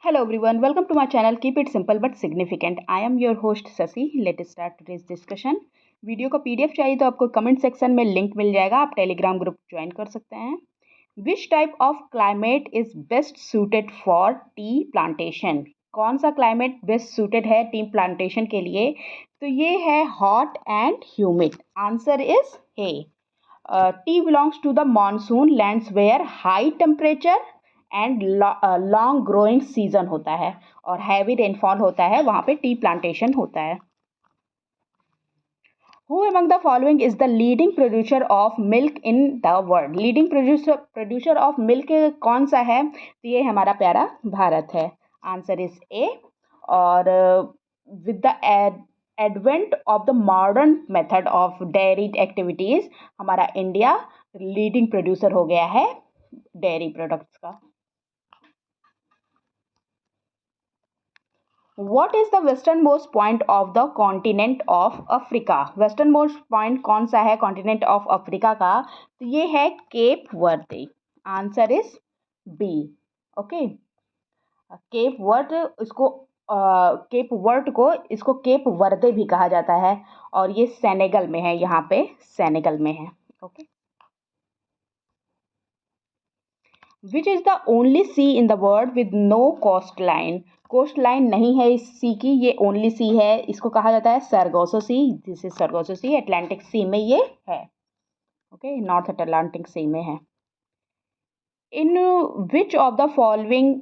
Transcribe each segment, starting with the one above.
Hello everyone, welcome to my channel. Keep it simple but significant. I am your host Sasi. Let's start today's discussion. Video का PDF चाहिए तो आपको comment section में link मिल जाएगा, आप Telegram group join कर सकते हैं. Which type of climate is best suited for tea plantation? कौन सा क्लाइमेट बेस्ट सूटेड है टी प्लांटेशन के लिए? तो ये है hot and humid. Answer is A. Tea belongs to the monsoon lands where high temperature and long growing season होता है और हैवी रेनफॉल होता है, वहाँ पे टी प्लांटेशन होता है. Who among the following is the leading producer of milk in the world? Leading producer of milk कौन सा है? तो ये हमारा प्यारा भारत है. Answer is A. और with the advent of the modern method of dairy activities हमारा इंडिया लीडिंग प्रोड्यूसर हो गया है डेयरी प्रोडक्ट्स का. What is the westernmost point of the continent of Africa? Westernmost point कौन सा है कॉन्टिनेंट ऑफ अफ्रीका का? तो ये है Cape Verde. Answer is B. Okay. Cape Verde इसको केप वर्ड को इसको केप वर्दे भी कहा जाता है और ये सेनेगल में है, यहाँ पे सेनेगल में है. Okay. Which is the only sea in the world with no coast line? Coast line नहीं है इस सी की, ये ओनली सी है. इसको कहा जाता है Sargasso sea. This is Sargasso sea. Atlantic sea में ये है. ओके. नॉर्थ अटलांटिक सी में है. In which of the following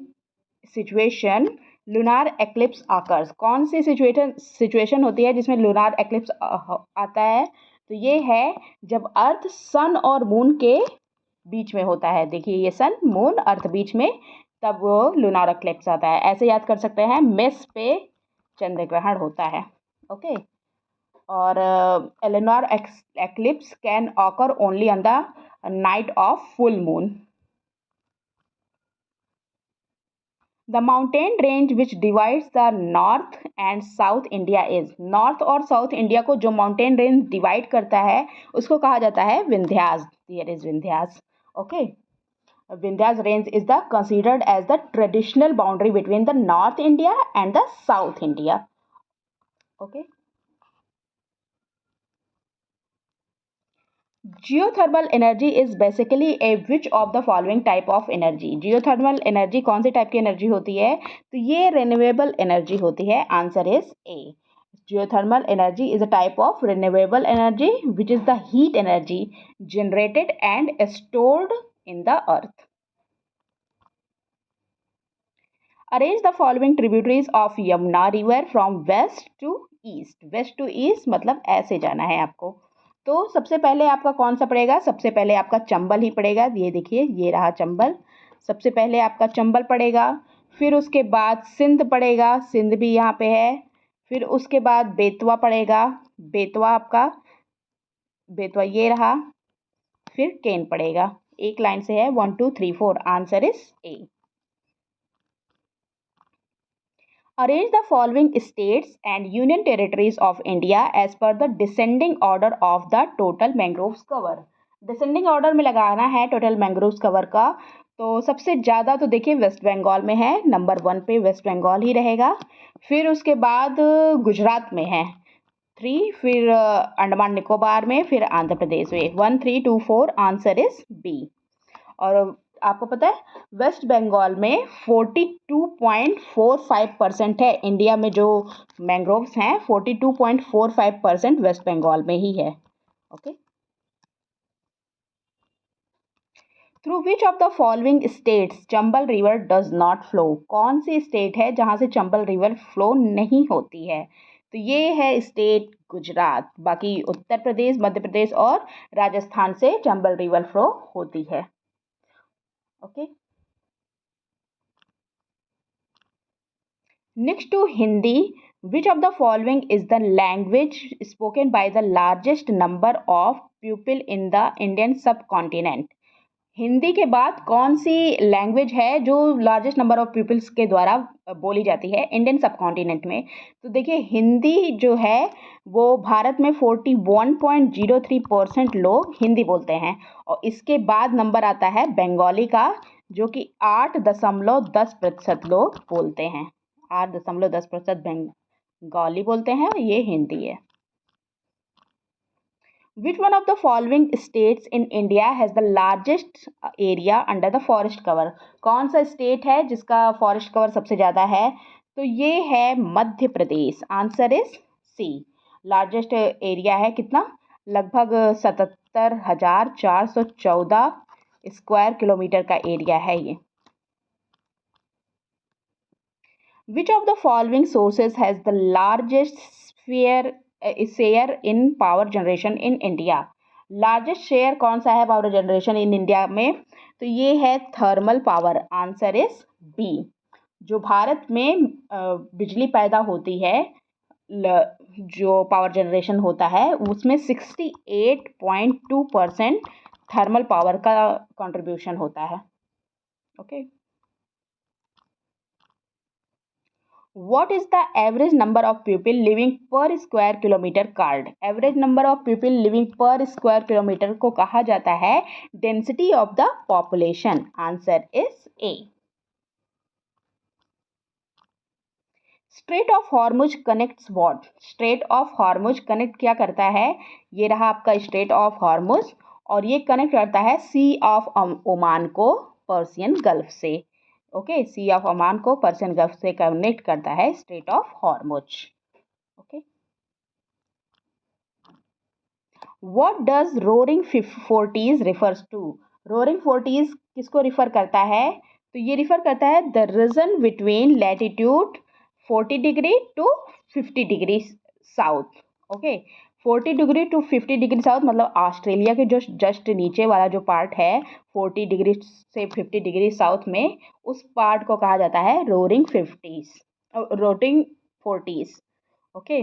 situation lunar eclipse occurs? कौन सी सिचुएशन होती है जिसमें लूनार एक्लिप्स आता है? तो ये है जब अर्थ सन और मून के बीच में होता है. देखिए ये सन मून अर्थ बीच में, तब वो लूनार एक्लिप्स आता है. ऐसे याद कर सकते हैं. मेस पे चंद्र ग्रहण होता है. ओके. और lunar eclipse can occur only on the night of full moon. The mountain range which divides the north and south India is? North और साउथ इंडिया को जो माउंटेन रेंज डिवाइड करता है उसको कहा जाता है Vindhyas. Here is Vindhyas. Okay. Vindhyas range is the considered as the traditional boundary between the North India and the South India. Okay. Geothermal energy is basically a which of the following type of energy? Geothermal energy कौन सी type की energy होती है? तो ये renewable energy होती है. Answer is A. Geothermal energy is a type of renewable energy which is the heat energy generated and stored in the earth. Arrange the following tributaries of Yamuna river from west to east. West to east मतलब ऐसे जाना है आपको. तो सबसे पहले आपका कौन सा पड़ेगा? सबसे पहले आपका चंबल ही पड़ेगा. ये देखिए ये रहा चंबल. सबसे पहले आपका चंबल पड़ेगा. फिर उसके बाद सिंध पड़ेगा. सिंध भी यहाँ पे है. फिर उसके बाद बेतवा पड़ेगा. बेतवा ये रहा. फिर केन पड़ेगा. एक लाइन से है 1 2 3 4. Answer is A. Arrange the following states and union territories of India as per the descending order of the total mangroves cover. Descending order में लगाना है total mangroves cover का. तो सबसे ज़्यादा तो देखिए वेस्ट बंगाल में है. नंबर 1 पे वेस्ट बंगाल ही रहेगा. फिर उसके बाद गुजरात में है 3. फिर अंडमान निकोबार में. फिर आंध्र प्रदेश में 1 3 2 4. Answer is B. और आपको पता है वेस्ट बंगाल में 42.45% है. इंडिया में जो मैंग्रोव्स हैं 42.45% वेस्ट बंगाल में ही है. Okay. Through which of the following states Chambal river does not flow? कौन सी स्टेट है जहां से चंबल रिवर फ्लो नहीं होती है? तो ये है स्टेट गुजरात. बाकी उत्तर प्रदेश, मध्य प्रदेश और राजस्थान से चंबल रिवर फ्लो होती है. Okay. Next to Hindi, which of the following is the language spoken by the largest number of people in the Indian subcontinent? Hindi के बाद कौन सी लैंग्वेज है जो लार्जेस्ट नंबर ऑफ पीपल्स के द्वारा बोली जाती है इंडियन सब कॉन्टिनेंट में? तो देखिए हिंदी जो है वो भारत में 41.03% लोग हिंदी बोलते हैं और इसके बाद नंबर आता है बंगाली का जो कि 8.10% लोग बोलते हैं। 8.10% बंगाली बोलते हैं और ये हिंदी है। Which one of the following states in India has the largest area under the forest cover? कौन सा स्टेट है जिसका फॉरेस्ट कवर सबसे ज़्यादा है? तो ये है Madhya Pradesh. Answer is C. Largest area है कितना? लगभग 77,414 स्क्वायर किलोमीटर का एरिया है ये। Which of the following sources has the largest share in power generation in India? Largest share कौन सा है पावर जनरेशन इन इंडिया में? तो ये है thermal power. Answer is B. जो भारत में बिजली पैदा होती है, जो पावर जनरेशन होता है उसमें 68.2% थर्मल पावर का कंट्रीब्यूशन होता है। Okay. What is the average number of people living per square kilometer called? Average number of people living per square kilometer को कहा जाता है density of the population. Answer is A. Strait of Hormuz connects what? Strait of Hormuz connect क्या करता है? ये रहा आपका Strait of Hormuz और ये कनेक्ट करता है Sea of Oman को पर्सियन गल्फ से। ओके, सी ऑफ ओमान को पर्सियन गल्फ से कनेक्ट करता है Strait of Hormuz. Okay, what does Roaring Forties refers to? Roaring Forties किसको रिफर करता है? तो ये रिफर करता है the region between latitude 40 degree to 50 degree south. Okay, 40 degree to 50 degree south मतलब ऑस्ट्रेलिया के जो जस्ट नीचे वाला जो पार्ट है 40 डिग्री से 50 डिग्री साउथ में, उस पार्ट को कहा जाता है roaring forties. Okay,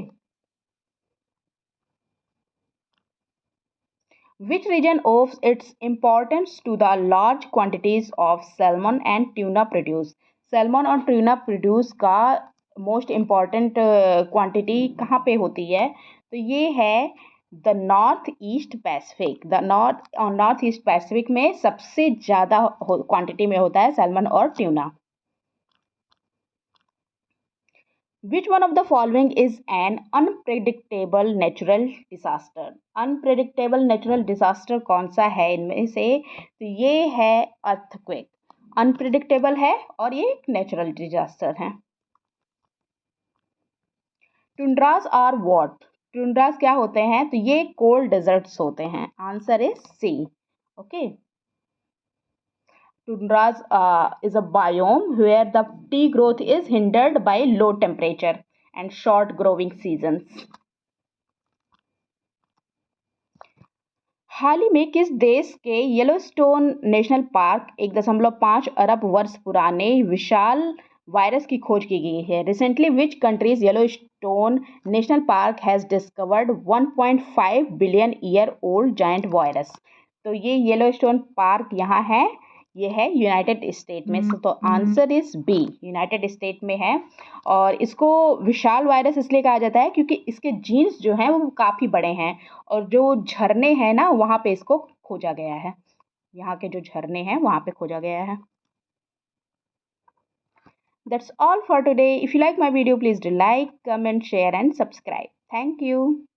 which region owes its importance to the large quantities of salmon and tuna produce? Salmon और ट्यूना प्रोड्यूस का मोस्ट इम्पॉर्टेंट क्वांटिटी कहाँ पे होती है? तो ये है the north east Pacific. North east Pacific में सबसे ज़्यादा क्वांटिटी में होता है सैल्मन और tuna. Which one of the following is an unpredictable natural disaster? Unpredictable natural disaster कौन सा है इनमें से? तो ये है earthquake। अनप्रिडिक्टेबल है और ये एक नेचुरल डिजास्टर है। टुंड्रास आर व्हाट? टुंड्रास क्या होते हैं? तो ये कोल्ड डेजर्ट्स होते हैं। Answer is C. Okay, tundras is a biome where the tea growth is hindered by low temperature and short growing seasons. हाल ही में किस देश के येलोस्टोन नेशनल पार्क 1.5 अरब वर्ष पुराने विशाल वायरस की खोज की गई है? Recently which countries Yellowstone national park has discovered 1.5 billion year old giant virus? तो ये येलोस्टोन पार्क यहाँ है, ये है यूनाइटेड स्टेट में। तो answer is B, United State में है। और इसको विशाल वायरस इसलिए कहा जाता है क्योंकि इसके जीन्स जो हैं वो काफ़ी बड़े हैं और जो झरने हैं ना वहाँ पे इसको खोजा गया है। यहाँ के जो झरने हैं वहाँ पे खोजा गया है। That's all for today. If you like my video, please do like, comment, share and subscribe. Thank you.